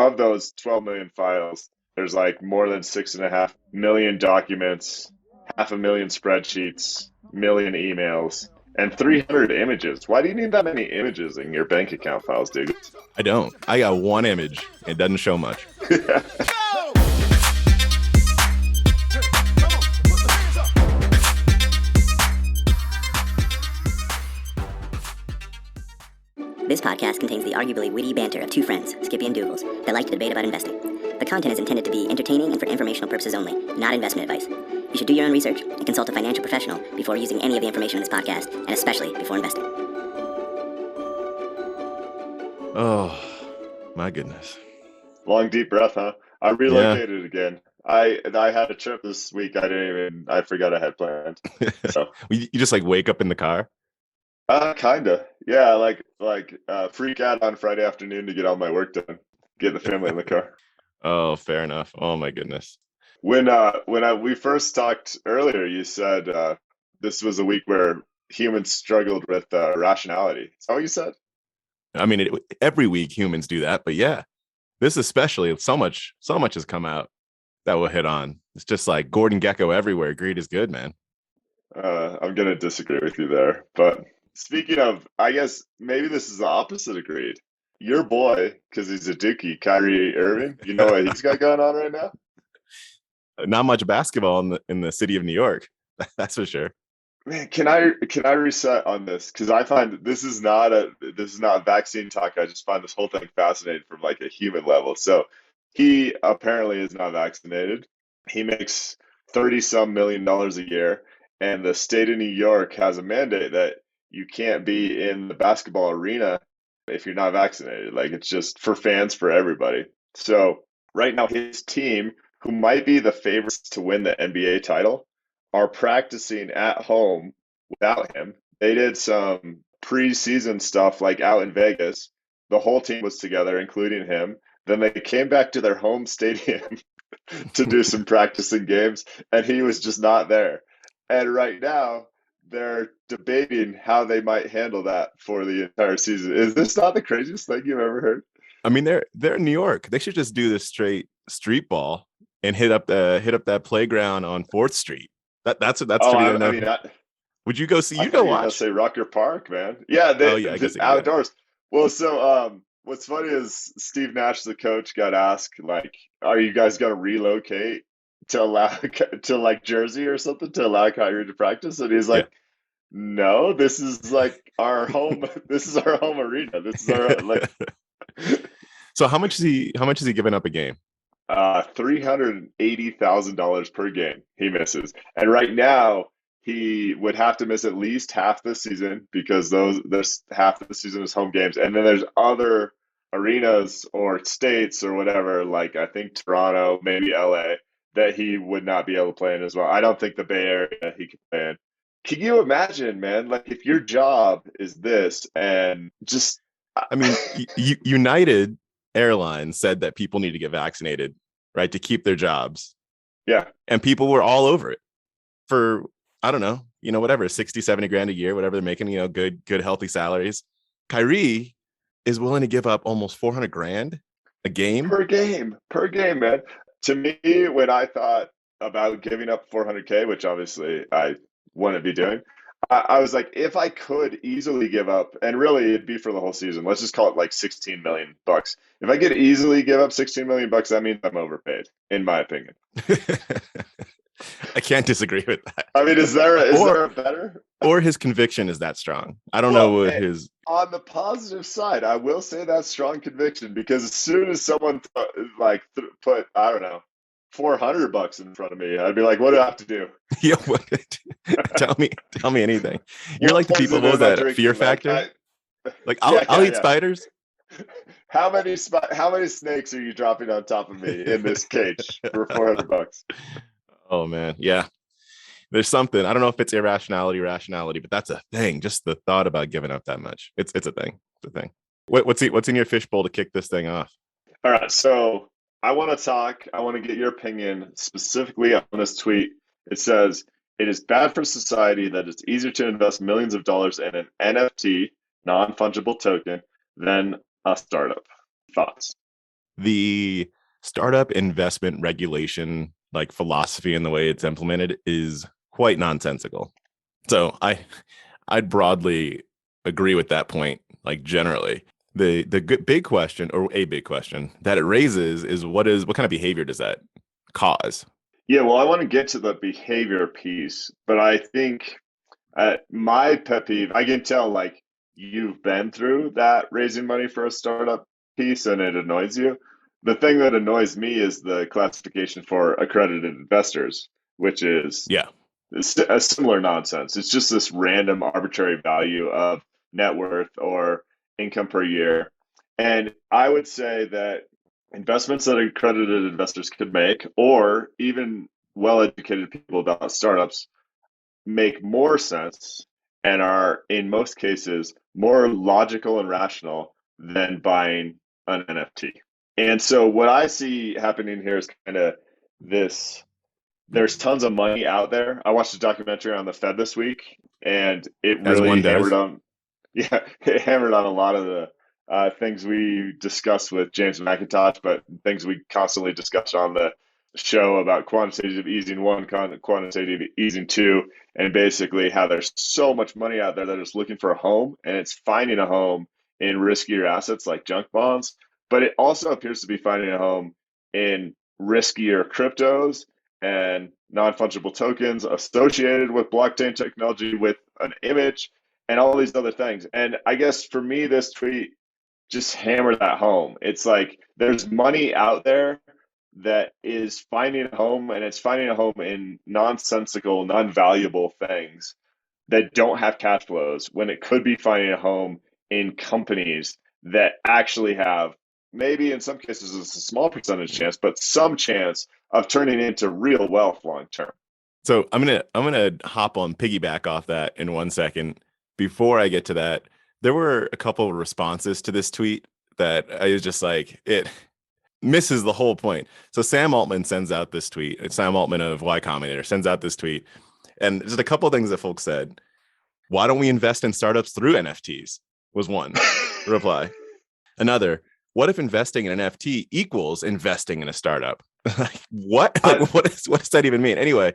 of those 12 million files, there's like more than 6.5 million documents, 500,000 spreadsheets, million emails, and 300 images. Why do you need that many images in your bank account files, dude? I don't. I got one image. It doesn't show much. This podcast contains the arguably witty banter of two friends, Skippy and Doogles, that like to debate about investing. The content is intended to be entertaining and for informational purposes only, not investment advice. You should do your own research and consult a financial professional before using any of the information in this podcast, and especially before investing. Oh, my goodness. Long, deep breath, huh? I relocated again. I had a trip this week. I forgot I had planned. So You just like wake up in the car? Kinda. Yeah, like freak out on Friday afternoon to get all my work done. Get the family in the car. Oh, fair enough. Oh my goodness. When we first talked earlier, you said this was a week where humans struggled with rationality. Is that what you said? I mean, every week humans do that, but yeah, this especially, so much has come out that we'll hit on. It's just like Gordon Gekko everywhere. Greed is good, man. I'm gonna disagree with you there, but speaking of, I guess maybe this is the opposite of greed. Your boy, because he's a Dookie, Kyrie Irving. You know what he's got going on right now? Not much basketball in the city of New York. That's for sure. Man, can I reset on this? Because I find this is not vaccine talk. I just find this whole thing fascinating from like a human level. So he apparently is not vaccinated. He makes 30-some million dollars a year, and the state of New York has a mandate that you can't be in the basketball arena if you're not vaccinated. Like, it's just for fans, for everybody. So right now his team, who might be the favorites to win the NBA title, are practicing at home without him. They did some preseason stuff like out in Vegas. The whole team was together, including him. Then they came back to their home stadium to do some practicing games, and he was just not there. And right now, they're debating how they might handle that for the entire season. Is this not the craziest thing you've ever heard? I mean, they're in New York. They should just do this straight street ball and hit up that playground on 4th Street. That's would you go see? You go watch? Say Rucker Park, man. Yeah, I guess outdoors. Well, so what's funny is Steve Nash, the coach, got asked like, "Are you guys going to relocate to allow to like Jersey or something to allow Kyrie to practice?" And he's like, "No, this is like our home. This is our home arena. This is our like." So how much is he giving up a game? $380,000 per game he misses, and right now he would have to miss at least half the season because there's half of the season is home games, and then there's other arenas or states or whatever, like I think Toronto, maybe LA, that he would not be able to play in as well. I don't think the Bay Area he could play in. Can you imagine, man? Like, if your job is this and just, I mean, United Airlines said that people need to get vaccinated, right, to keep their jobs. Yeah. And people were all over it for, I don't know, whatever, 60, 70 grand a year, whatever they're making, good, healthy salaries. Kyrie is willing to give up almost 400 grand a game. Per game, man. To me, when I thought about giving up 400K, which obviously I wouldn't be doing, I was like, if I could easily give up, and really it'd be for the whole season, let's just call it like $16 million. If I could easily give up $16 million, that means I'm overpaid, in my opinion. I can't disagree with that. I mean, is there a better? Or his conviction is that strong. I don't know what his. On the positive side, I will say that's strong conviction, because as soon as someone put, I don't know, $400 in front of me, I'd be like, what do I have to do? Yeah, tell me anything. You're like the people with that fear factor. I'll eat spiders. How many snakes are you dropping on top of me in this cage for $400? Oh man, yeah. There's something. I don't know if it's irrationality, rationality, but that's a thing. Just the thought about giving up that much. It's a thing. It's a thing. What's in your fishbowl to kick this thing off? All right, so I want to get your opinion specifically on this tweet. It says, "It is bad for society that it's easier to invest millions of dollars in an NFT, non fungible token, than a startup." Thoughts? the startup investment regulation, like philosophy and the way it's implemented, is quite nonsensical. So I'd broadly agree with that point, like generally. The big question, or a big question that it raises, is what kind of behavior does that cause? Yeah, well, I want to get to the behavior piece, but I think my pet peeve, I can tell like you've been through that raising money for a startup piece and it annoys you. The thing that annoys me is the classification for accredited investors, which is Yeah. a similar nonsense. It's just this random arbitrary value of net worth or income per year. And I would say that investments that accredited investors could make, or even well educated people about startups, make more sense and are, in most cases, more logical and rational than buying an NFT. And so, what I see happening here is kind of this, there's tons of money out there. I watched a documentary on the Fed this week, and it As one really does. it hammered on a lot of the things we discuss with James McIntosh, but things we constantly discuss on the show about quantitative easing one, quantitative easing two, and basically how there's so much money out there that is looking for a home, and it's finding a home in riskier assets like junk bonds, but it also appears to be finding a home in riskier cryptos and non-fungible tokens associated with blockchain technology with an image and all these other things. And I guess for me, this tweet just hammered that home. It's like there's money out there that is finding a home, and it's finding a home in nonsensical, non-valuable things that don't have cash flows when it could be finding a home in companies that actually have, maybe in some cases it's a small percentage chance, but some chance of turning into real wealth long term. So I'm gonna hop on piggyback off that in 1 second. Before I get to that, there were a couple of responses to this tweet that I was just like, it misses the whole point. So Sam Altman sends out this tweet. Sam Altman of Y Combinator sends out this tweet, and just a couple of things that folks said. Why don't we invest in startups through NFTs? Was one reply. Another, what if investing in an NFT equals investing in a startup? Like, what? Like, what does that even mean? Anyway,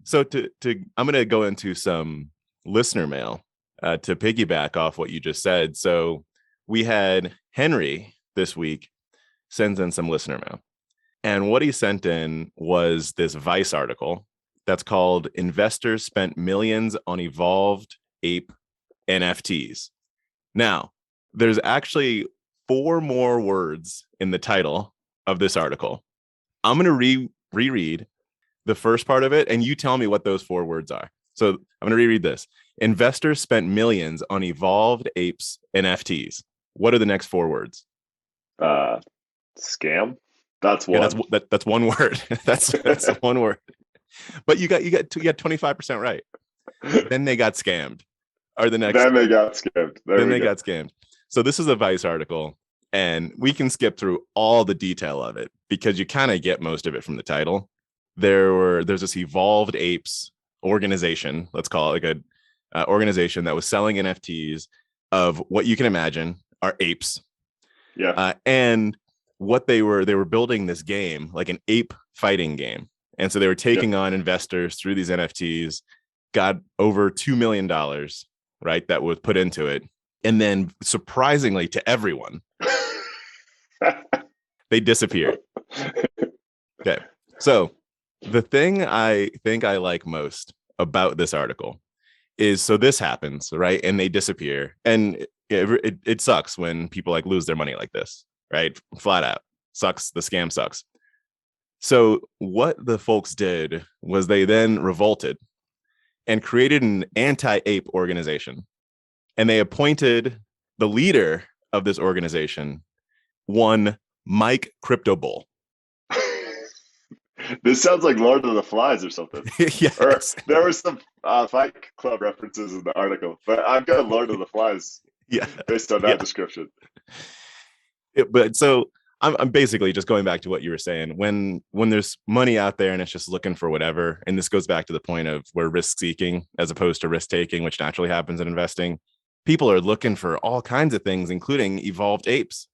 so I'm going to go into some listener mail to piggyback off what you just said. So we had Henry this week sends in some listener mail. And what he sent in was this Vice article that's called Investors Spent Millions on Evolved Ape NFTs. Now, there's actually 4 more words in the title of this article. I'm going to reread the first part of it, and you tell me what those 4 words are. So I'm going to reread this. Investors spent millions on Evolved Apes NFTs. What are the next 4 words? Scam. That's one. Yeah, that's one word. that's one word. But you got 25% right. Then they got scammed. Or the next. Then they got scammed. Got scammed. So this is a Vice article, and we can skip through all the detail of it because you kind of get most of it from the title. There's this Evolved Apes organization, let's call it, like a organization that was selling NFTs of what you can imagine are apes. Yeah. And what they were building this game, like an ape fighting game. And so they were taking on investors through these NFTs, got over $2 million, right, that was put into it. And then surprisingly to everyone, they disappeared. Okay. So the thing I think I like most about this article is, so this happens, right? And they disappear. And it sucks when people like lose their money like this, right? Flat out. Sucks. The scam sucks. So what the folks did was they then revolted and created an anti-ape organization. And they appointed the leader of this organization, one Mike Crypto Bull. This sounds like Lord of the Flies or something. Yes. Or there were some Fight Club references in the article, but I've got Lord of the Flies based on that description. But so I'm basically just going back to what you were saying. When there's money out there and it's just looking for whatever, and this goes back to the point of where risk seeking as opposed to risk taking, which naturally happens in investing, people are looking for all kinds of things, including evolved apes.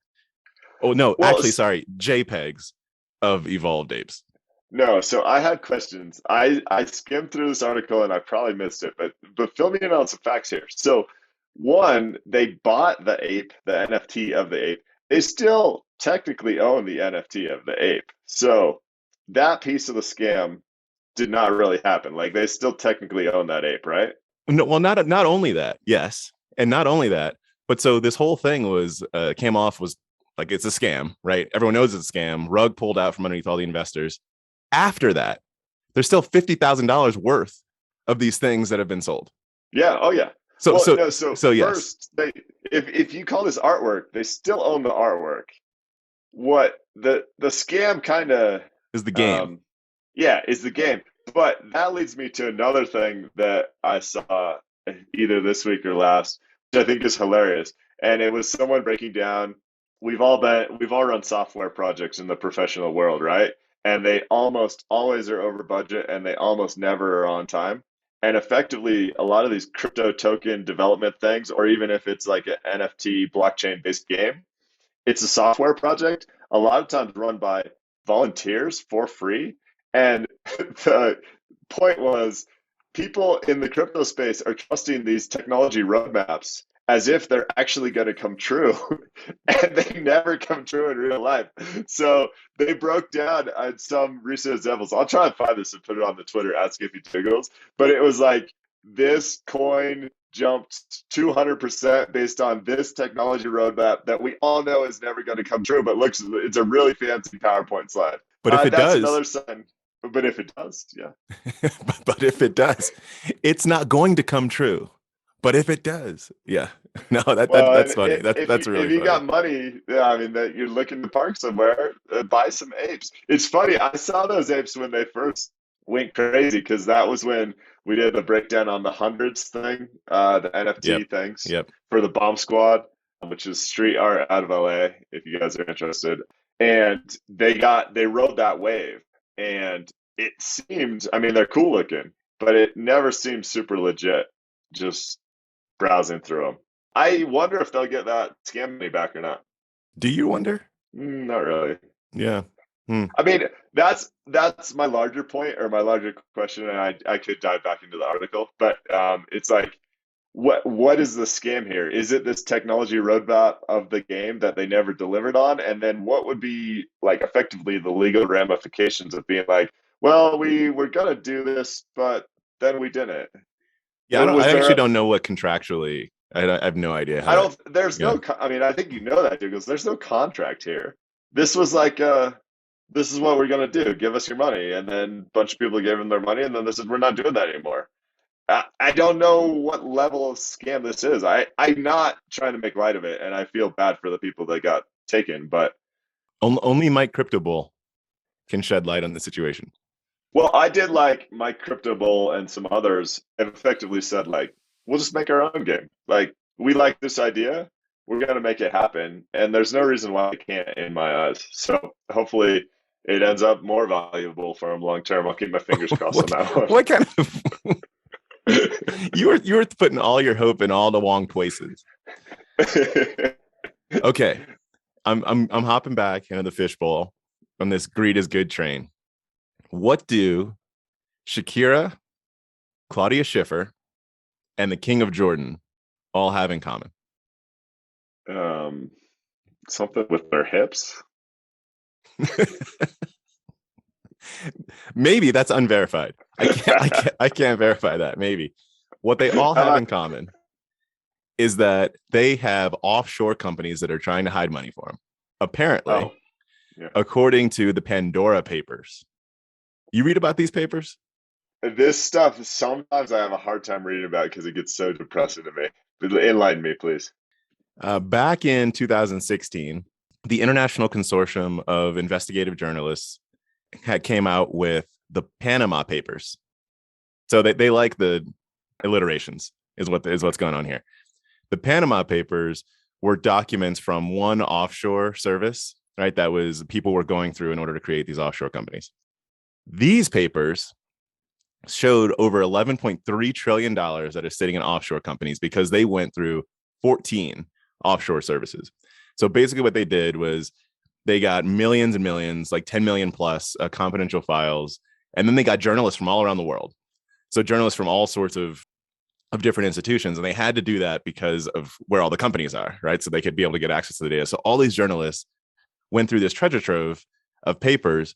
Oh no, Well, actually, sorry, JPEGs of Evolved Apes. no, so I had questions. I skimmed through this article and I probably missed it, but fill me in on some facts here. So, one, they bought the ape, the NFT of the ape. They still technically own the NFT of the ape. So that piece of the scam did not really happen. Like they still technically own that ape, right? No, well, not only that, yes, and not only that, but so this whole thing was came off was like it's a scam, right? Everyone knows it's a scam. Rug pulled out from underneath all the investors. After that, there's still $50,000 worth of these things that have been sold. Yeah. Oh yeah. So Well, so no, so so yes, first, if you call this artwork, they still own the artwork. What the scam kind of is the game. yeah, is the game. But that leads me to another thing that I saw either this week or last, which I think is hilarious. And it was someone breaking down, we've all run software projects in the professional world, right? And they almost always are over budget and they almost never are on time. And effectively, a lot of these crypto token development things, or even if it's like an NFT blockchain based game, it's a software project, a lot of times run by volunteers for free. And the point was people in the crypto space are trusting these technology roadmaps as if they're actually going to come true. And they never come true in real life. So they broke down some recent examples. I'll try and find this and put it on the Twitter at Skippy Doogles. But it was like this coin jumped 200% based on this technology roadmap that we all know is never going to come true, but looks it's a really fancy PowerPoint slide. But if it that's does, another sign. But if it does, yeah. but if it does, it's not going to come true. But if it does, yeah. No, that's funny. That's really if you funny. got money, yeah, I mean that you're looking to park somewhere, buy some apes. It's funny. I saw those apes when they first went crazy because that was when we did a breakdown on the hundreds thing, the NFT things for the Bomb Squad, which is street art out of LA. If you guys are interested, and they rode that wave, and it seemed, I mean, they're cool looking, but it never seemed super legit. Just browsing through them. I wonder if they'll get that scam money back or not. Do you wonder? Not really. Yeah. I mean, that's my larger point or my larger question, and I could dive back into the article, but it's like, what is the scam here? Is it this technology roadmap of the game that they never delivered on? And then what would be like effectively the legal ramifications of being like, well, we were gonna do this, but then we didn't. Yeah, I actually don't know what contractually. I have no idea. I don't. There's no. I mean, I think you know that, Douglas. There's no contract here. This was like, this is what we're gonna do. Give us your money, and then a bunch of people gave them their money, and then they said we're not doing that anymore. I don't know what level of scam this is. I'm not trying to make light of it, and I feel bad for the people that got taken, but only Mike Crypto Bull can shed light on the situation. Well, I did like my Crypto Bowl and some others have effectively said, like, we'll just make our own game. Like, we like this idea. We're going to make it happen. And there's no reason why it can't in my eyes. So hopefully it ends up more valuable for them long term. I'll keep my fingers crossed on that one. What kind of... you were putting all your hope in all the wrong places. Okay. I'm hopping back into the fishbowl on this greed is good train. What do Shakira, Claudia Schiffer, and the King of Jordan all have in common? Something with their hips. Maybe that's unverified. I can't verify that. Maybe what they all have in common is that they have offshore companies that are trying to hide money for them. Apparently, according to the Pandora Papers. You read about these papers? This stuff, sometimes I have a hard time reading about because it gets so depressing to me. Enlighten me, please. Back in 2016, the International Consortium of Investigative Journalists came out with the Panama Papers. So they like the alliterations is what's going on here. The Panama Papers were documents from one offshore service, right? That was people were going through in order to create these offshore companies. These papers showed over $11.3 trillion that is sitting in offshore companies because they went through 14 offshore services. So basically what they did was They got millions and millions, like 10 million plus confidential files. And then they got journalists from all around the world. So journalists from all sorts of different institutions. And they had to do that because of where all the companies are, right? So they could be able to get access to the data. So all these journalists went through this treasure trove of papers,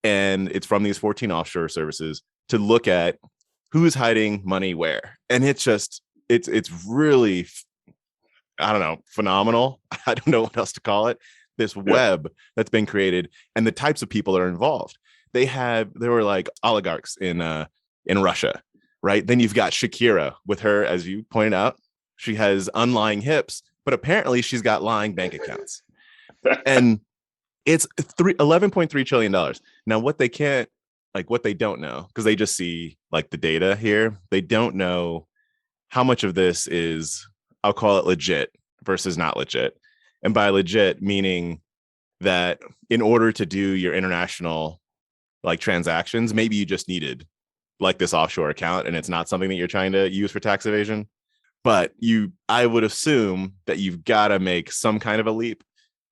and it's from these 14 offshore services to look at who's hiding money where. And it's really, I don't know, phenomenal. I don't know what else to call it. This web that's been created and the types of people that are involved. There were like oligarchs in Russia, right? Then you've got Shakira with her, as you pointed out, she has unlying hips, but apparently she's got lying bank accounts. And it's $11.3 trillion. Now, what they don't know, because they just see like the data here, they don't know how much of this is, I'll call it legit versus not legit. And by legit, meaning that in order to do your international like transactions, maybe you just needed like this offshore account and it's not something that you're trying to use for tax evasion. But I would assume that you've got to make some kind of a leap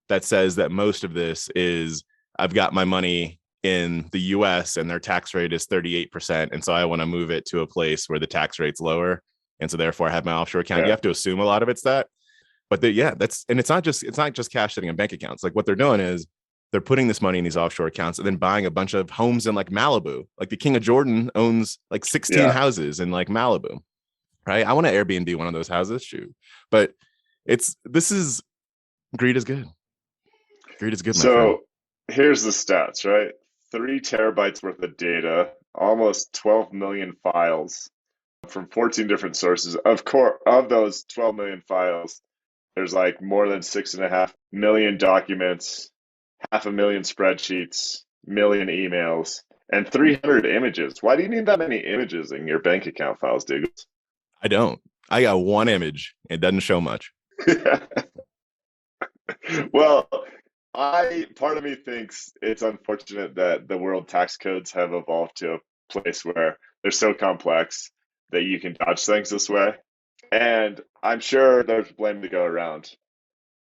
that says that most of this is, I've got my money in the US and their tax rate is 38%. And so I want to move it to a place where the tax rate's lower. And so therefore I have my offshore account. Yeah. You have to assume a lot of it's that. But it's not just cash sitting in bank accounts. Like what they're doing is they're putting this money in these offshore accounts and then buying a bunch of homes in like Malibu. Like the King of Jordan owns like 16 houses in like Malibu, right? I want to Airbnb one of those houses, shoot. But greed is good. Greed is good. So here's the stats, right? 3 terabytes worth of data, almost 12 million files from 14 different sources. Of course, of those 12 million files, there's like more than 6.5 million documents, 500,000 spreadsheets, million emails, and 300 images. Why do you need that many images in your bank account files, Doogles? I don't. I got one image. It doesn't show much. Well, part of me thinks it's unfortunate that the world tax codes have evolved to a place where they're so complex that you can dodge things this way. And I'm sure there's blame to go around.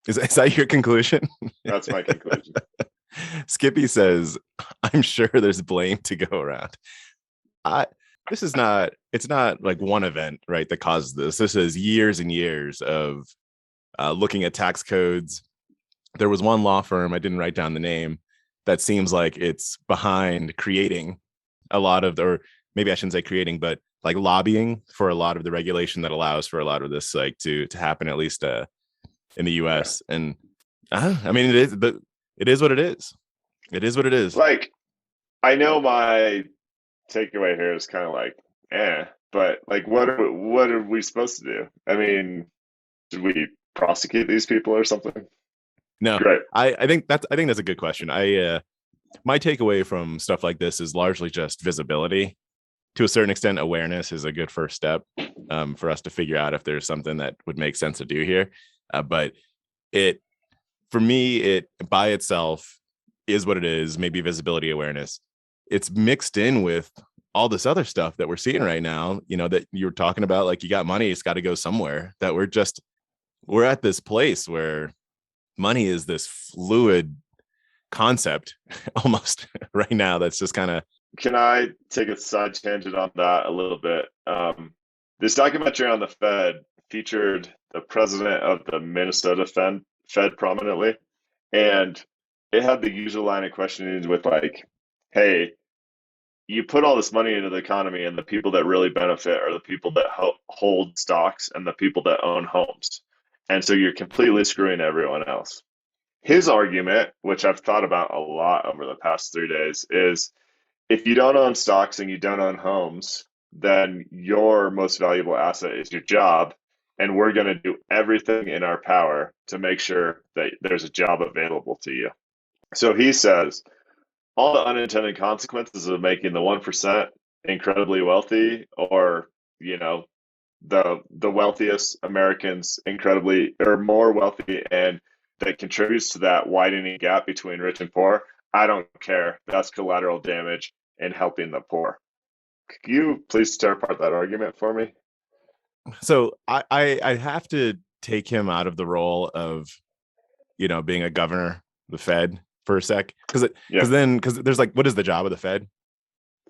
Is that your conclusion? That's my conclusion. Skippy says, I'm sure there's blame to go around. It's not like one event, right, that causes this. This is years and years of looking at tax codes. There was one law firm, I didn't write down the name, that seems like it's behind creating a lot of, or maybe I shouldn't say creating, but like lobbying for a lot of the regulation that allows for a lot of this like to happen, at least in the US. And I mean, it is what it is. It is what it is. Like, I know my takeaway here is kind of like, but like, what are we supposed to do? I mean, should we prosecute these people or something? No, Great. I think that's a good question. My takeaway from stuff like this is largely just visibility. To a certain extent, awareness is a good first step for us to figure out if there's something that would make sense to do here. But for me, it by itself is what it is. Maybe visibility, awareness. It's mixed in with all this other stuff that we're seeing right now. You know, that you're talking about, like you got money, it's got to go somewhere. That we're at this place where money is this fluid concept almost right now. That's just kind of. Can I take a side tangent on that a little bit? This documentary on the Fed featured the president of the Minnesota Fed prominently, and it had the usual line of questioning with like, hey, you put all this money into the economy and the people that really benefit are the people that hold stocks and the people that own homes. And so you're completely screwing everyone else. His argument, which I've thought about a lot over the past 3 days, is if you don't own stocks and you don't own homes, then your most valuable asset is your job. And we're going to do everything in our power to make sure that there's a job available to you. So he says, all the unintended consequences of making the 1% incredibly wealthy, or, you know, the wealthiest Americans incredibly or more wealthy, and that contributes to that widening gap between rich and poor, I don't care. That's collateral damage in helping the poor. Could you please tear apart that argument for me? So I have to take him out of the role of, you know, being a governor, the Fed, for a sec? Because there's like, what is the job of the Fed?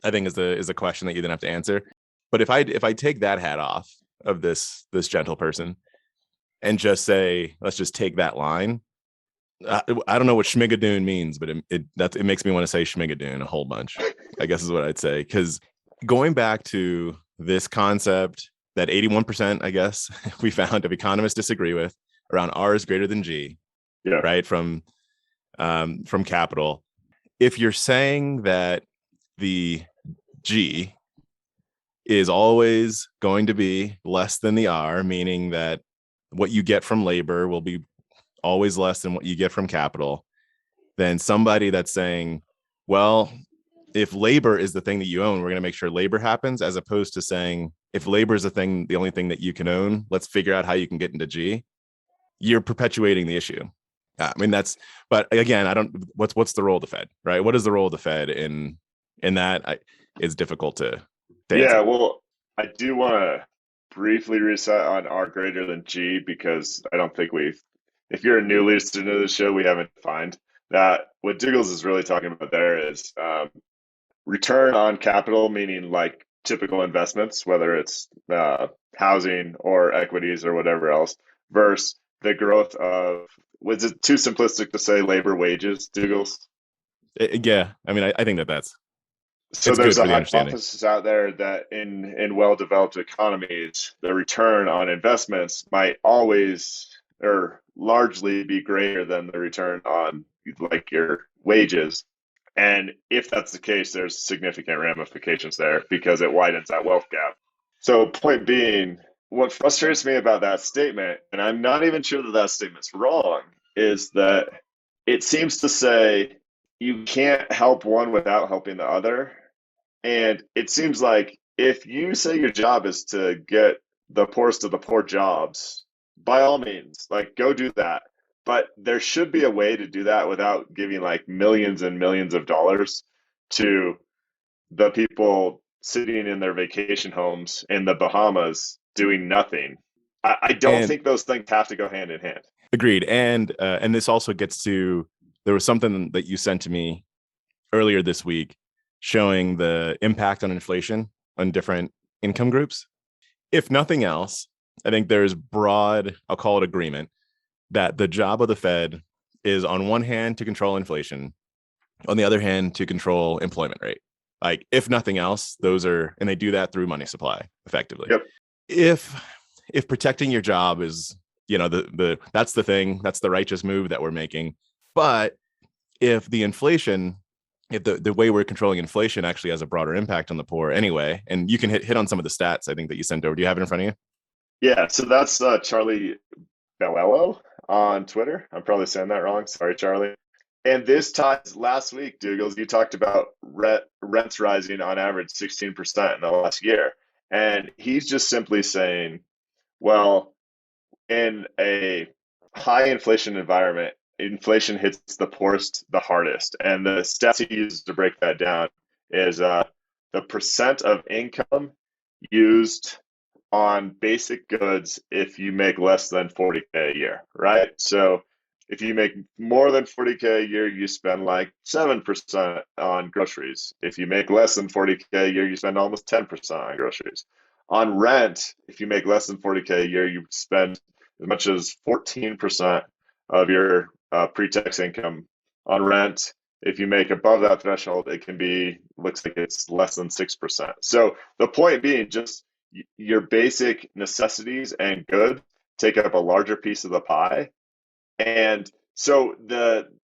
I think is a question that you then have to answer. But if I take that hat off of this gentle person and just say, let's just take that line. I don't know what schmigadoon means, but it makes me want to say schmigadoon a whole bunch, I guess is what I'd say. Because going back to this concept that 81%, I guess, we found of economists disagree with around R is greater than G, right? From capital. If you're saying that the G is always going to be less than the R, meaning that what you get from labor will be always less than what you get from capital, then somebody that's saying, well, if labor is the thing that you own, we're going to make sure labor happens, as opposed to saying, if labor is the only thing that you can own, let's figure out how you can get into G. You're perpetuating the issue. I mean, but again, what's the role of the Fed, right? What is the role of the Fed in that? It's difficult to answer. Well, I do want to briefly reset on R greater than G, because I don't think if you're a new listener to the show, we haven't defined that. What Doogles is really talking about there is return on capital, meaning like typical investments, whether it's housing or equities or whatever else, versus the growth of, was it too simplistic to say labor wages, Doogles? Yeah, I mean, I think that's so. There's a hypothesis out there that in well-developed economies, the return on investments might always or largely be greater than the return on like your wages. And if that's the case, there's significant ramifications there because it widens that wealth gap. So point being, what frustrates me about that statement, and I'm not even sure that statement's wrong, is that it seems to say you can't help one without helping the other. And it seems like if you say your job is to get the poorest of the poor jobs, by all means, like go do that. But there should be a way to do that without giving like millions and millions of dollars to the people sitting in their vacation homes in the Bahamas doing nothing. I don't think those things have to go hand in hand. Agreed. And this also gets to, there was something that you sent to me earlier this week showing the impact on inflation on different income groups. If nothing else, I think there's broad, I'll call it agreement, that the job of the Fed is on one hand to control inflation, on the other hand to control employment rate. Like if nothing else, and they do that through money supply effectively. Yep. If protecting your job is, that's the thing, that's the righteous move that we're making. But if the inflation, if the way we're controlling inflation actually has a broader impact on the poor anyway, and you can hit on some of the stats I think that you sent over. Do you have it in front of you? Yeah, so that's Charlie Bellello on Twitter. I'm probably saying that wrong. Sorry, Charlie. And this ties last week, Doogles, you talked about rents rising on average 16% in the last year. And he's just simply saying, well, in a high inflation environment, inflation hits the poorest the hardest. And the stats he uses to break that down is the percent of income used on basic goods if you make less than 40K a year, right? So if you make more than 40K a year, you spend like 7% on groceries. If you make less than 40K a year, you spend almost 10% on groceries. On rent, if you make less than 40K a year, you spend as much as 14% of your pre-tax income on rent. If you make above that threshold, looks like it's less than 6%. So the point being, just your basic necessities and goods take up a larger piece of the pie. And so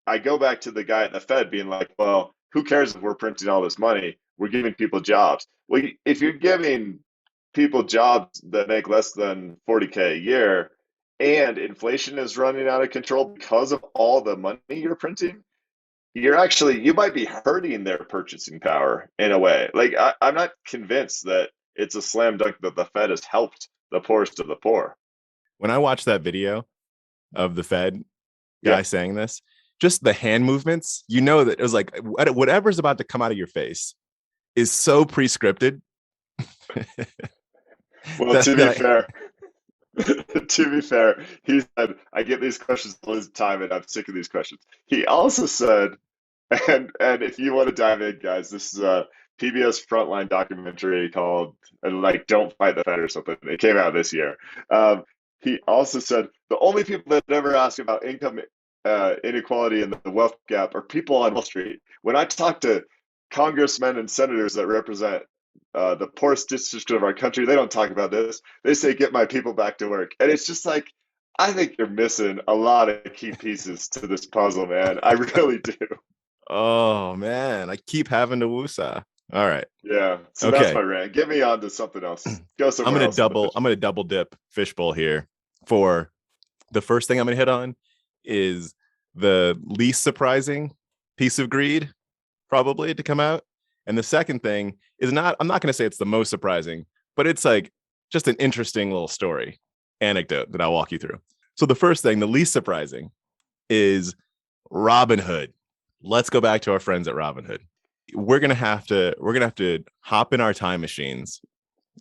I go back to the guy at the Fed being like, well, who cares if we're printing all this money? We're giving people jobs. Well, if you're giving people jobs that make less than 40K a year and inflation is running out of control because of all the money you're printing, you might be hurting their purchasing power in a way. Like I'm not convinced that it's a slam dunk that the Fed has helped the poorest of the poor. When I watched that video of the Fed guy saying this, just the hand movements, that it was like whatever's about to come out of your face is so pre-scripted. Well, to be fair, To be fair, he said, I get these questions all the time and I'm sick of these questions. He also said, and if you want to dive in, guys, this is a PBS Frontline documentary called like "Don't Fight the Fed" or something. It came out this year. Um, he also said the only people that ever ask about income inequality and the wealth gap are people on Wall Street. When I talk to congressmen and senators that represent the poorest district of our country, they don't talk about this. They say, "Get my people back to work," and it's just like, I think you're missing a lot of key pieces to this puzzle, man. I really do. Oh man, I keep having to woosah. All right. Yeah. So Okay. that's my rant. Get me on to something else. Go somewhere else. I'm gonna double dip fishbowl here. For the first thing I'm gonna hit on is the least surprising piece of greed probably to come out. And the second thing is I'm not gonna say it's the most surprising, but it's like just an interesting little story anecdote that I'll walk you through. So the first thing, the least surprising, is Robinhood. Let's go back to our friends at Robinhood. We're gonna have to hop in our time machines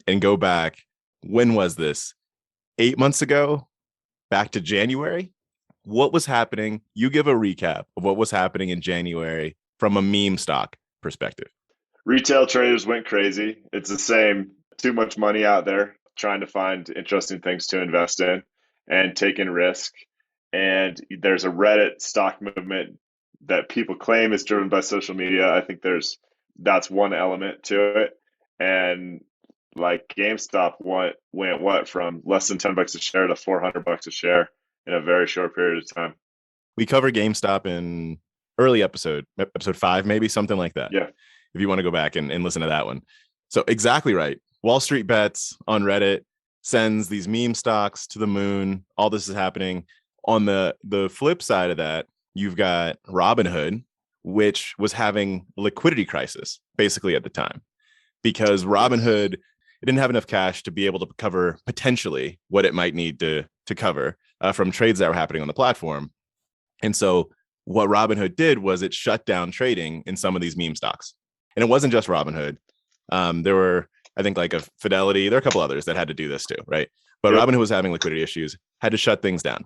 and go back. When was this? 8 months ago, back to January. What was happening? You give a recap of what was happening in January from a meme stock perspective. Retail traders went crazy. It's the same. Too much money out there trying to find interesting things to invest in and taking risk. And there's a Reddit stock movement that people claim is driven by social media. I think that's one element to it. And like GameStop went what from less than $10 a share to $400 a share in a very short period of time. We cover GameStop in early episode 5, maybe something like that. Yeah. If you want to go back and listen to that one. So exactly right. Wall Street Bets on Reddit sends these meme stocks to the moon. All this is happening. On the flip side of that, you've got Robinhood, which was having a liquidity crisis basically at the time, because Robinhood, it didn't have enough cash to be able to cover potentially what it might need to cover from trades that were happening on the platform. And so what Robinhood did was it shut down trading in some of these meme stocks. And it wasn't just Robinhood. There were, I think, like a Fidelity. There are a couple others that had to do this too, right? But Robinhood was having liquidity issues, had to shut things down.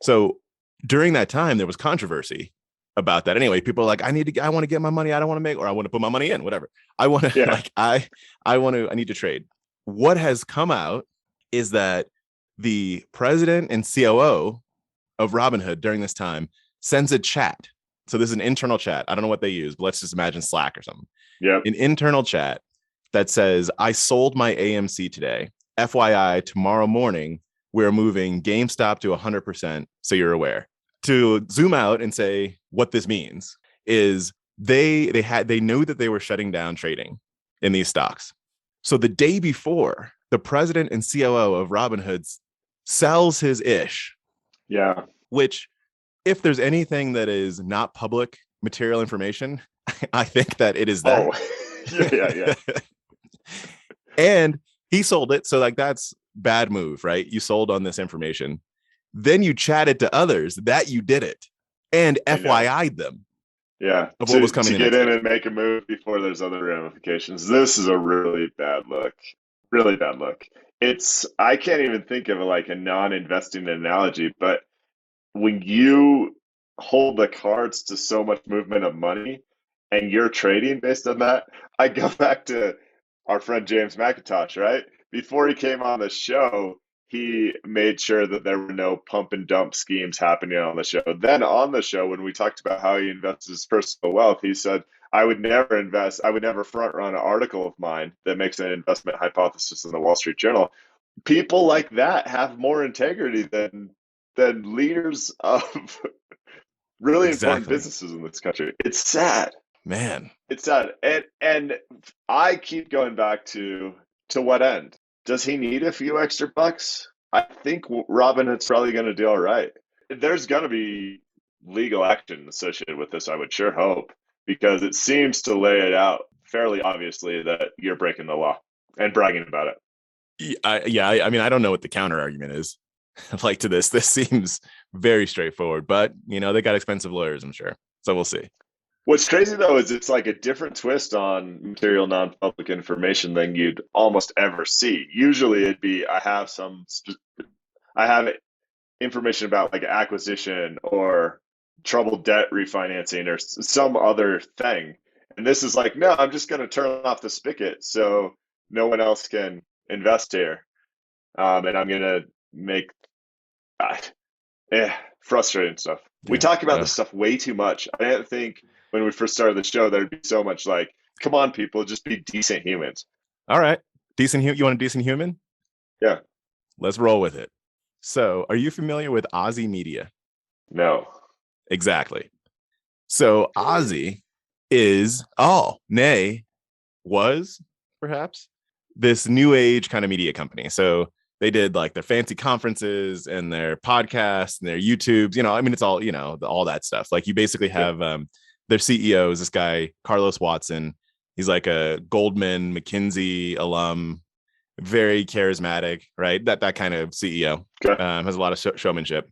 So during that time, there was controversy about that. Anyway, people are like, I want to get my money. I don't want to make, or I want to put my money in, whatever. I want to, I need to trade. What has come out is that the president and COO of Robinhood during this time sends a chat. So this is an internal chat. I don't know what they use, but let's just imagine Slack or something. Yeah. An internal chat that says, I sold my AMC today. FYI, tomorrow morning, we're moving GameStop to 100%. So you're aware. To zoom out and say what this means is they knew that they were shutting down trading in these stocks. So the day before, the president and COO of Robinhood sells his ish. Yeah. Which, if there's anything that is not public material information, I think that it is that. Oh, yeah. And he sold it. So like, that's bad move, right? You sold on this information. Then you chatted to others that you did it and FYI'd them. Yeah. Of what was coming to get in and make a move before there's other ramifications. This is a really bad look. Really bad look. I can't even think of like a non-investing analogy, but when you hold the cards to so much movement of money and you're trading based on that, I go back to our friend James McIntosh, right? Before he came on the show, he made sure that there were no pump and dump schemes happening on the show. Then on the show, when we talked about how he invests his personal wealth, he said, I would never front run an article of mine that makes an investment hypothesis in the Wall Street Journal. People like that have more integrity than leaders of really important businesses in this country. It's sad. Man. It's sad. And I keep going back to what end? Does he need a few extra bucks? I think Robinhood's probably going to do all right. There's going to be legal action associated with this, I would sure hope, because it seems to lay it out fairly obviously that you're breaking the law and bragging about it. I mean, I don't know what the counter argument is like to this. This seems very straightforward, but they got expensive lawyers, I'm sure. So we'll see. What's crazy though is it's like a different twist on material non-public information than you'd almost ever see. Usually it'd be, I have some I have information about like acquisition or troubled debt refinancing or some other thing. And this is like, no, I'm just going to turn off the spigot so no one else can invest here. And I'm going to make frustrating stuff. We talk about this stuff way too much. I didn't think when we first started the show there'd be so much like, come on, people, just be decent humans. All right. You want a decent human? Yeah. Let's roll with it. So, are you familiar with Aussie Media? No. Exactly. So, Aussie was perhaps this new age kind of media company. So, they did like their fancy conferences and their podcasts and their YouTubes. I mean, it's all, all that stuff. Like you basically have their CEO is this guy, Carlos Watson. He's like a Goldman, McKinsey alum, very charismatic, right? That kind of CEO. Okay. Has a lot of showmanship.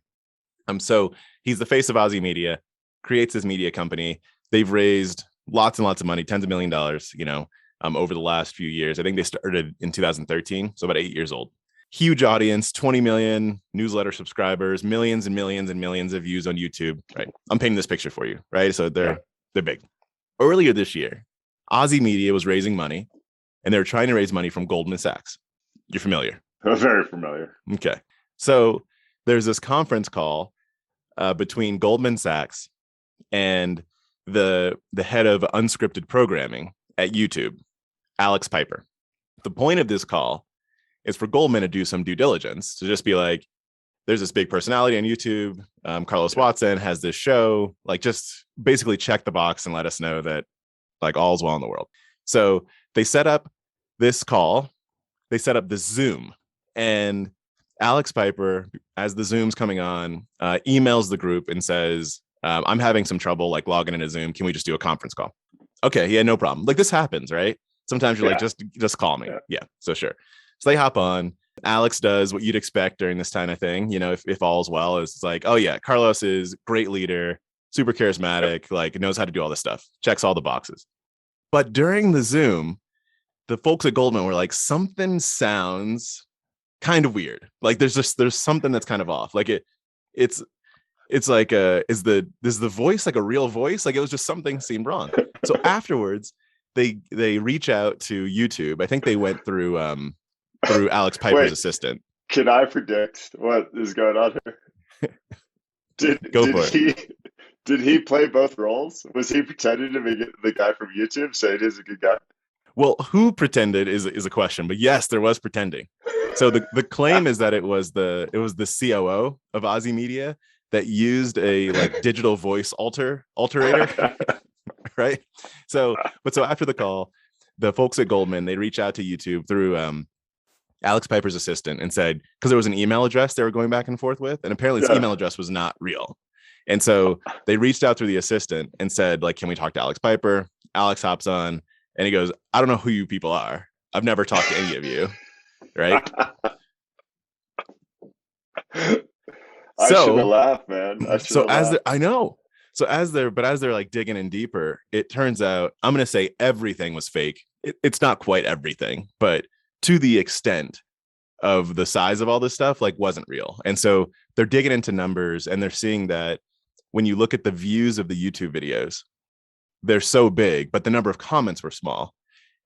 So he's the face of Aussie Media, creates this media company. They've raised lots and lots of money, tens of $1 million, over the last few years. I think they started in 2013, so about 8 years old. Huge audience, 20 million newsletter subscribers, millions and millions and millions of views on YouTube, right? I'm painting this picture for you, right? So they're big. Earlier this year, Aussie Media was raising money, and they were trying to raise money from Goldman Sachs. You're familiar? I'm very familiar. Okay. So there's this conference call between Goldman Sachs and the head of unscripted programming at YouTube, Alex Piper. The point of this call is for Goldman to do some due diligence, to just be like, there's this big personality on YouTube. Carlos Watson has this show, like just basically check the box and let us know that like all's well in the world. So they set up this call. They set up this Zoom, and Alex Piper, as the Zoom's coming on, emails the group and says, I'm having some trouble like logging into Zoom. Can we just do a conference call? Okay. Yeah, no problem. Like this happens, right? Sometimes you're like, just call me. Yeah. So sure. So they hop on. Alex does what you'd expect during this kind of thing. If all's well, is it's like, oh yeah, Carlos is great leader, super charismatic, like knows how to do all this stuff, checks all the boxes. But during the Zoom, the folks at Goldman were like, something sounds kind of weird. Like there's something that's kind of off. Like it's like is the voice like a real voice? Like it was just something seemed wrong. So afterwards, they reach out to YouTube. I think they went through Alex Piper's assistant. Can I predict what is going on here? Did he play both roles? Was he pretending to be the guy from YouTube, saying he's a good guy? Well, who pretended is a question, but yes, there was pretending. So the claim is that it was the COO of Aussie Media that used a like digital voice alterator, right? So after the call, the folks at Goldman, they reach out to YouTube through Alex Piper's assistant and said, because there was an email address they were going back and forth with, and apparently this email address was not real. And so they reached out through the assistant and said, like, can we talk to Alex Piper? Alex hops on and he goes, I don't know who you people are. I've never talked to any of you. Right. I should have laughed, man. I know. So as they're like digging in deeper, it turns out, I'm going to say everything was fake. It's not quite everything, but to the extent of the size of all this stuff, like wasn't real. And so they're digging into numbers and they're seeing that when you look at the views of the YouTube videos, they're so big, but the number of comments were small.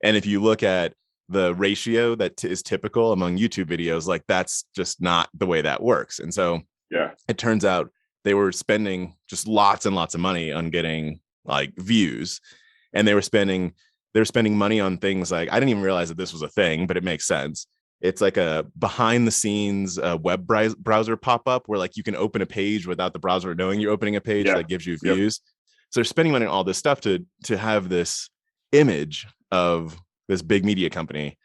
And if you look at the ratio that is typical among YouTube videos, like that's just not the way that works. And so it turns out they were spending just lots and lots of money on getting like views, and they were spending money on things like, I didn't even realize that this was a thing, but it makes sense. It's like a behind the scenes web browser pop-up where like you can open a page without the browser knowing you're opening a page that gives you views. So they're spending money on all this stuff to have this image of this big media company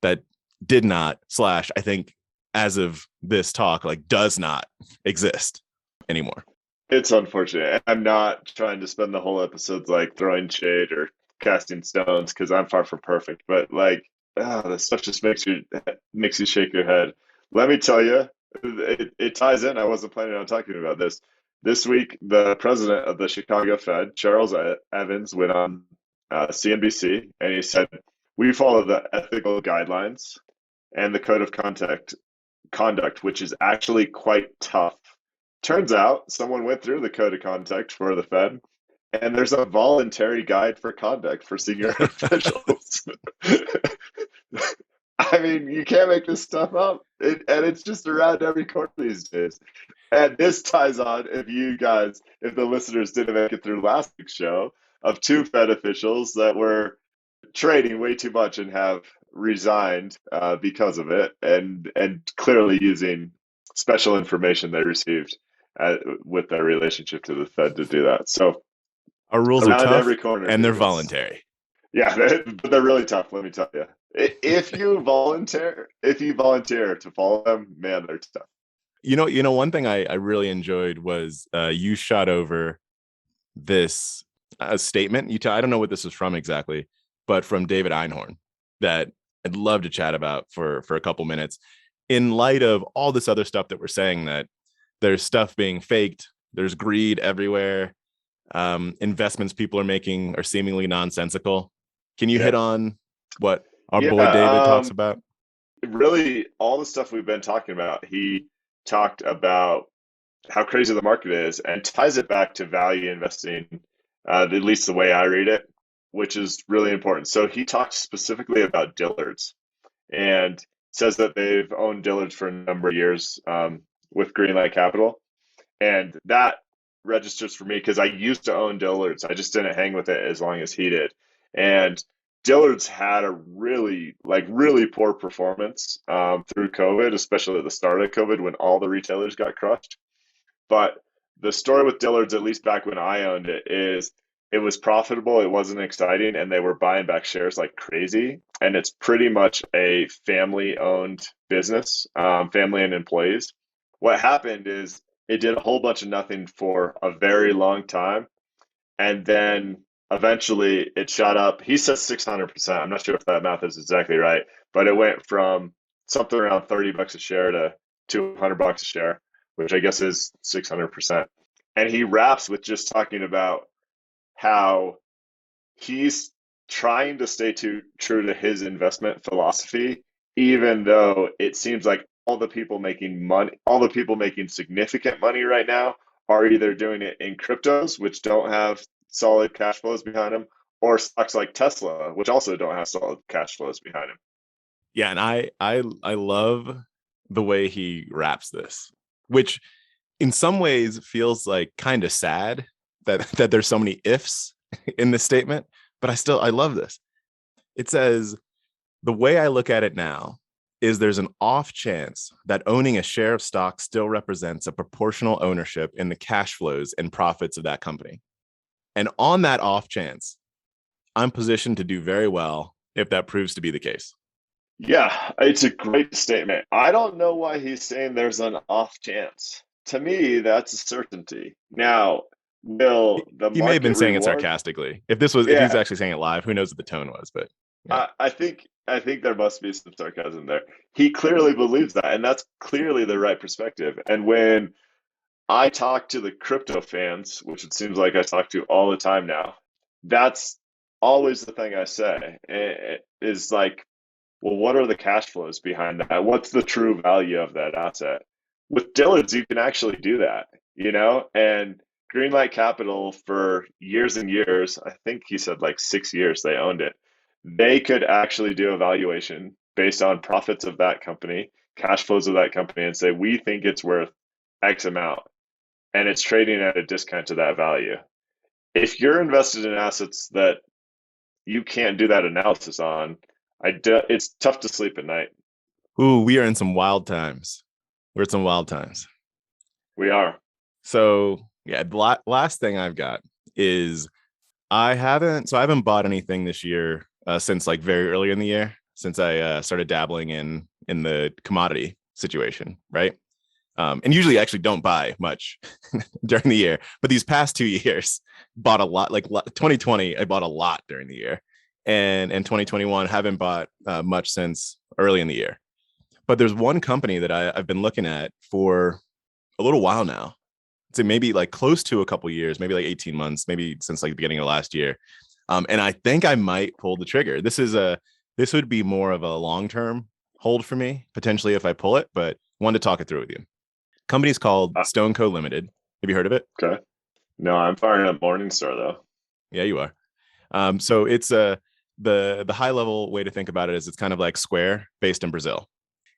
that did not / I think as of this talk, like does not exist anymore. It's unfortunate. I'm not trying to spend the whole episode like throwing shade or casting stones because I'm far from perfect, but like this stuff just makes you shake your head. Let me tell you, it ties in. I wasn't planning on talking about this. This week, the president of the Chicago Fed, Charles Evans, went on CNBC and he said, we follow the ethical guidelines and the code of conduct conduct, which is actually quite tough. Turns out someone went through the code of conduct for the Fed, and there's a voluntary guide for conduct for senior officials. I mean, you can't make this stuff up. And it's just around every corner these days. And this ties on, if the listeners didn't make it through last week's show, of two Fed officials that were trading way too much and have resigned because of it, and clearly using special information they received with their relationship to the Fed to do that. So our rules are tough every corner, and they're voluntary. Yeah, but they're really tough. Let me tell you, if you volunteer to follow them, man, they're tough. You know, one thing I really enjoyed was you shot over this statement. I don't know what this is from exactly, but from David Einhorn that I'd love to chat about for a couple minutes. In light of all this other stuff that we're saying, that there's stuff being faked, there's greed everywhere, investments people are making are seemingly nonsensical. Can you hit on what our boy David talks about? Really, all the stuff we've been talking about, he talked about how crazy the market is and ties it back to value investing, at least the way I read it, which is really important. So he talks specifically about Dillard's and says that they've owned Dillard's for a number of years with Greenlight Capital. And that registers for me because I used to own Dillard's. I just didn't hang with it as long as he did. And Dillard's had a really poor performance through COVID, especially at the start of COVID when all the retailers got crushed. But the story with Dillard's, at least back when I owned it, is it was profitable, it wasn't exciting, and they were buying back shares like crazy. And it's pretty much a family-owned business, family and employees. What happened is it did a whole bunch of nothing for a very long time. And then eventually it shot up. He says 600%. I'm not sure if that math is exactly right, but it went from something around $30 a share to $200 a share, which I guess is 600%. And he wraps with just talking about how he's trying to stay true to his investment philosophy, even though it seems like all the people making significant money right now are either doing it in cryptos, which don't have solid cash flows behind them, or stocks like Tesla, which also don't have solid cash flows behind them. Yeah, and I love the way he wraps this, which in some ways feels like kind of sad that there's so many ifs in this statement, but I love this. It says, the way I look at it now is there's an off chance that owning a share of stock still represents a proportional ownership in the cash flows and profits of that company. And on that off chance, I'm positioned to do very well if that proves to be the case. Yeah, it's a great statement. I don't know why he's saying there's an off chance. To me, that's a certainty. Now, he may have been saying it sarcastically. If he's actually saying it live, who knows what the tone was? But yeah. I think there must be some sarcasm there. He clearly believes that, and that's clearly the right perspective. And when I talk to the crypto fans, which it seems like I talk to all the time now, that's always the thing I say. It is like, well, what are the cash flows behind that? What's the true value of that asset? With Dillard's, you can actually do that, and Greenlight Capital for years and years, I think he said like 6 years they owned it. They could actually do a valuation based on profits of that company, cash flows of that company, and say, we think it's worth X amount, and it's trading at a discount to that value. If you're invested in assets that you can't do that analysis on, it's tough to sleep at night. Ooh, we are in some wild times. We're in some wild times. We are. So yeah, the last thing I've got is I haven't bought anything this year since like very early in the year, since I started dabbling in the commodity situation, right? And usually I actually don't buy much during the year, but these past 2 years bought a lot. Like 2020, I bought a lot during the year, and in 2021 haven't bought much since early in the year. But there's one company that I've been looking at for a little while now. So maybe like close to a couple years, maybe like 18 months, maybe since like the beginning of last year. And I think I might pull the trigger. This would be more of a long-term hold for me, potentially, if I pull it, but Wanted to talk it through with you. Company's called Stone Co. Limited. Have you heard of it? Okay. No, I'm firing up Morningstar though. Yeah, you are. So it's the high level way to think about it is it's kind of like Square based in Brazil.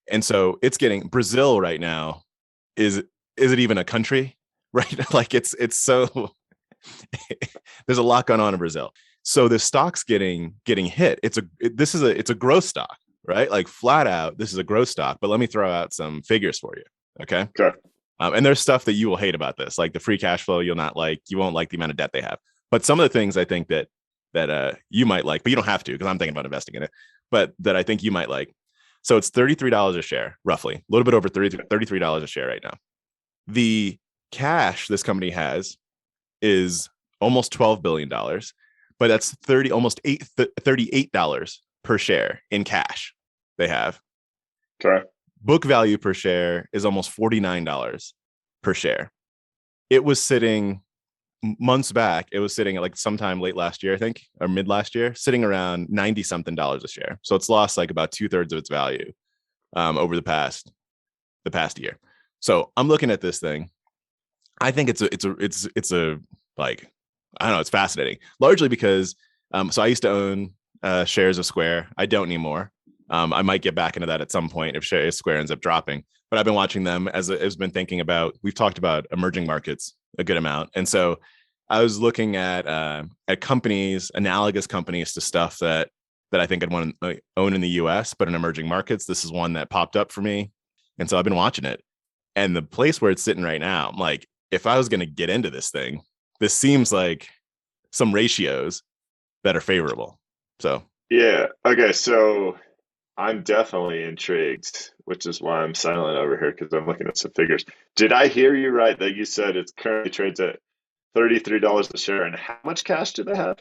And so it's getting Brazil right now. Is it even a country? Right? Like it's so there's a lot going on in Brazil. So the stock's getting hit. It's a growth stock, right? Like flat out, this is a growth stock. But let me throw out some figures for you. Okay. Okay. And there's stuff that you will hate about this, like the free cash flow. You won't like the amount of debt they have. But some of the things I think that you might like, but you don't have to because I'm thinking about investing in it. But that I think you might like. So it's $33 a share, roughly, a little bit over $33 a share right now. The cash this company has is almost $12 billion, but that's $38 per share in cash they have. Okay. Book value per share is almost $49 per share. It was sitting months back. It was sitting at like sometime late last year, I think, or mid last year, sitting around 90 something dollars a share. So it's lost like about 2/3 of its value over the past year. So I'm looking at this thing. I think it's a like, I don't know, it's fascinating, largely because so I used to own shares of Square. I don't anymore. I might get back into that at some point if Square ends up dropping. But I've been watching them as been thinking about. We've talked about emerging markets a good amount, and so I was looking at companies, analogous companies to stuff that I think I'd want to own in the U.S. but in emerging markets. This is one that popped up for me, and so I've been watching it. And the place where it's sitting right now, I'm like, if I was going to get into this thing, this seems like some ratios that are favorable. So yeah, okay, so I'm definitely intrigued, which is why I'm silent over here because I'm looking at some figures. Did I hear you right that you said it currently trades at $33 a share, and how much cash do they have?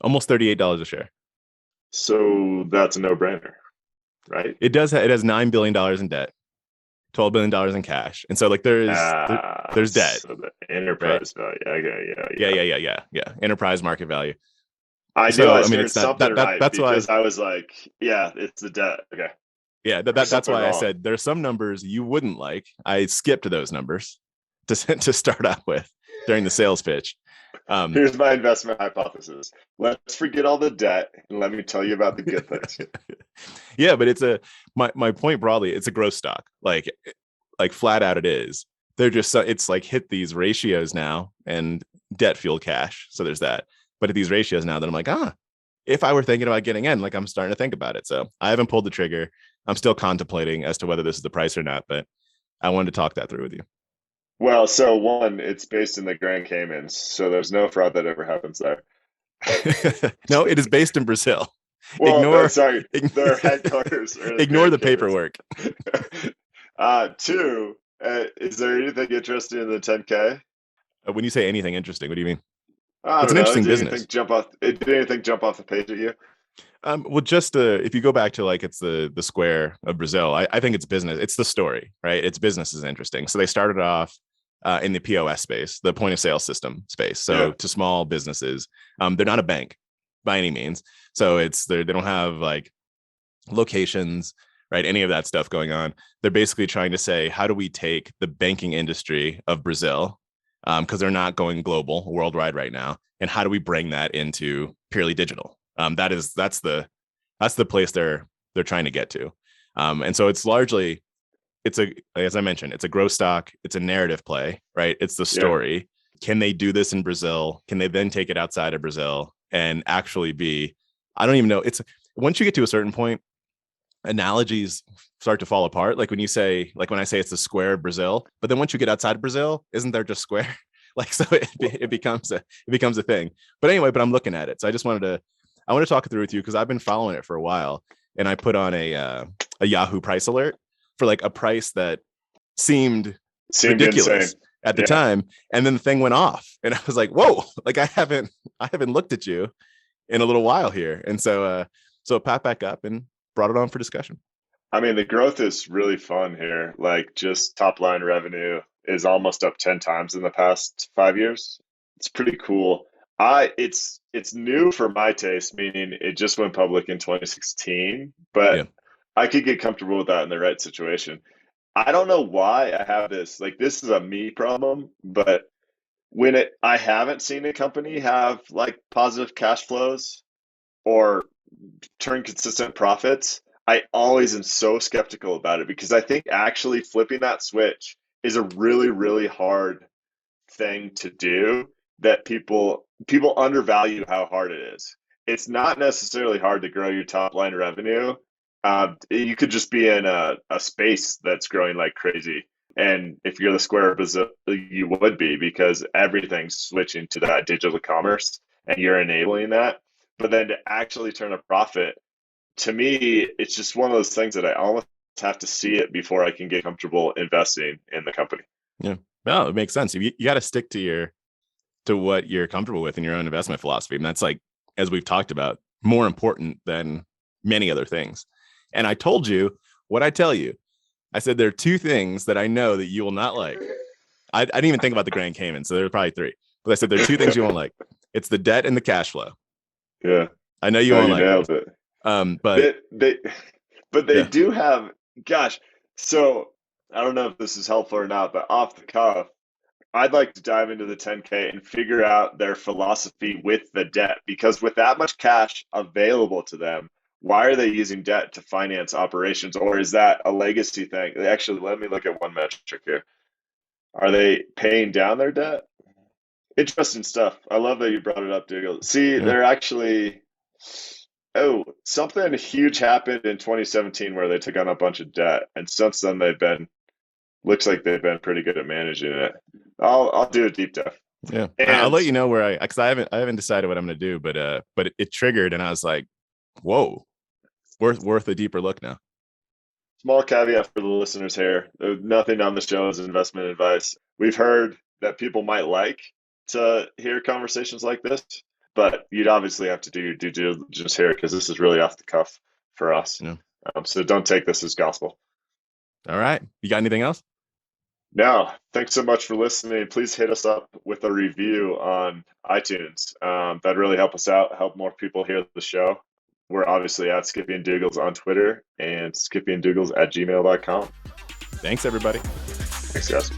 almost $38 a share. So that's a no-brainer, right? It has $9 billion in debt, $12 billion in cash, and so like there's debt. So the enterprise value. Okay, Yeah. Enterprise market value. I knew I was hearing something right that's because why I was like, yeah, it's the debt. Okay. Yeah, that's why I said there's some numbers you wouldn't like. I skipped those numbers to start out with during the sales pitch. Here's my investment hypothesis. Let's forget all the debt and let me tell you about the good things. Yeah, but it's my point broadly, it's a growth stock. Like flat out it is. They're just it's like hit these ratios now and debt fueled cash. So there's that. But at these ratios now that I'm like, if I were thinking about getting in, like I'm starting to think about it. So I haven't pulled the trigger. I'm still contemplating as to whether this is the price or not, but I wanted to talk that through with you. Well, so one, it's based in the Grand Caymans, so there's no fraud that ever happens there. No, it is based in Brazil. Well, sorry, their headquarters. Ignore the paperwork. Two, is there anything interesting in the 10K? When you say anything interesting, what do you mean? It's an interesting business. Did anything jump off the page at you? Well, just if you go back to like it's the Square of Brazil, I think it's business. It's the story, right? Its business is interesting. So they started off in the POS space, the point of sale system space. So to small businesses, they're not a bank by any means. So they don't have like locations, right? Any of that stuff going on. They're basically trying to say, how do we take the banking industry of Brazil, because they're not going global, worldwide right now, and how do we bring that into purely digital? That's the place they're trying to get to, and so it's largely as I mentioned, it's a growth stock, it's a narrative play, right? It's the story. Can they do this in Brazil? Can they then take it outside of Brazil and actually be? I don't even know. It's once you get to a certain point, analogies start to fall apart. Like when I say it's the Square of Brazil, but then once you get outside of Brazil, isn't there just Square? Like so it becomes a thing. But anyway, I'm looking at it, so I want to talk it through with you because I've been following it for a while, and I put on a Yahoo price alert for like a price that seemed ridiculous insane at the time, and then the thing went off, and I was like, "Whoa!" Like I haven't looked at you in a little while here, and so it popped back up and brought it on for discussion. I mean, the growth is really fun here. Like just top line revenue is almost up 10 times in the past 5 years. It's pretty cool. It's new for my taste, meaning it just went public in 2016, but I could get comfortable with that in the right situation. I don't know why I have this. Like, this is a me problem, but I haven't seen a company have like positive cash flows or turn consistent profits, I always am so skeptical about it because I think actually flipping that switch is a really, really hard thing to do that people undervalue how hard it is. It's not necessarily hard to grow your top line revenue. You could just be in a space that's growing like crazy. And if you're the square opposite, you would be because everything's switching to that digital commerce and you're enabling that. But then to actually turn a profit, to me, it's just one of those things that I almost have to see it before I can get comfortable investing in the company. Yeah. Well, it makes sense. You got to stick to what you're comfortable with in your own investment philosophy. And that's, like, as we've talked about, more important than many other things. And I told you what I tell you. I said there are two things that I know that you will not like. I didn't even think about the Grand Cayman, so there are probably three. But I said there are two things you won't like. It's the debt and the cash flow. Yeah, I know you won't like nailed it. But they do have. Gosh, so I don't know if this is helpful or not, but off the cuff, I'd like to dive into the 10K and figure out their philosophy with the debt, because with that much cash available to them, why are they using debt to finance operations, or is that a legacy thing? Actually, let me look at one metric here. Are they paying down their debt? Interesting stuff. I love that you brought it up, Doogles. See, they're actually, something huge happened in 2017 where they took on a bunch of debt, and since then looks like they've been pretty good at managing it. I'll do a deep dive. Yeah, and I'll let you know where because I haven't decided what I'm going to do, but it triggered, and I was like, whoa, worth a deeper look now. Small caveat for the listeners here: nothing on the show is investment advice. We've heard that people might like to hear conversations like this, but you'd obviously have to do your due diligence here because this is really off the cuff for us. Yeah. So don't take this as gospel. All right. You got anything else? No, thanks so much for listening. Please hit us up with a review on iTunes. That'd really help us out, help more people hear the show. We're obviously at Skippy and Doogles on Twitter and skippyanddoogles@gmail.com. Thanks, everybody. Thanks, guys.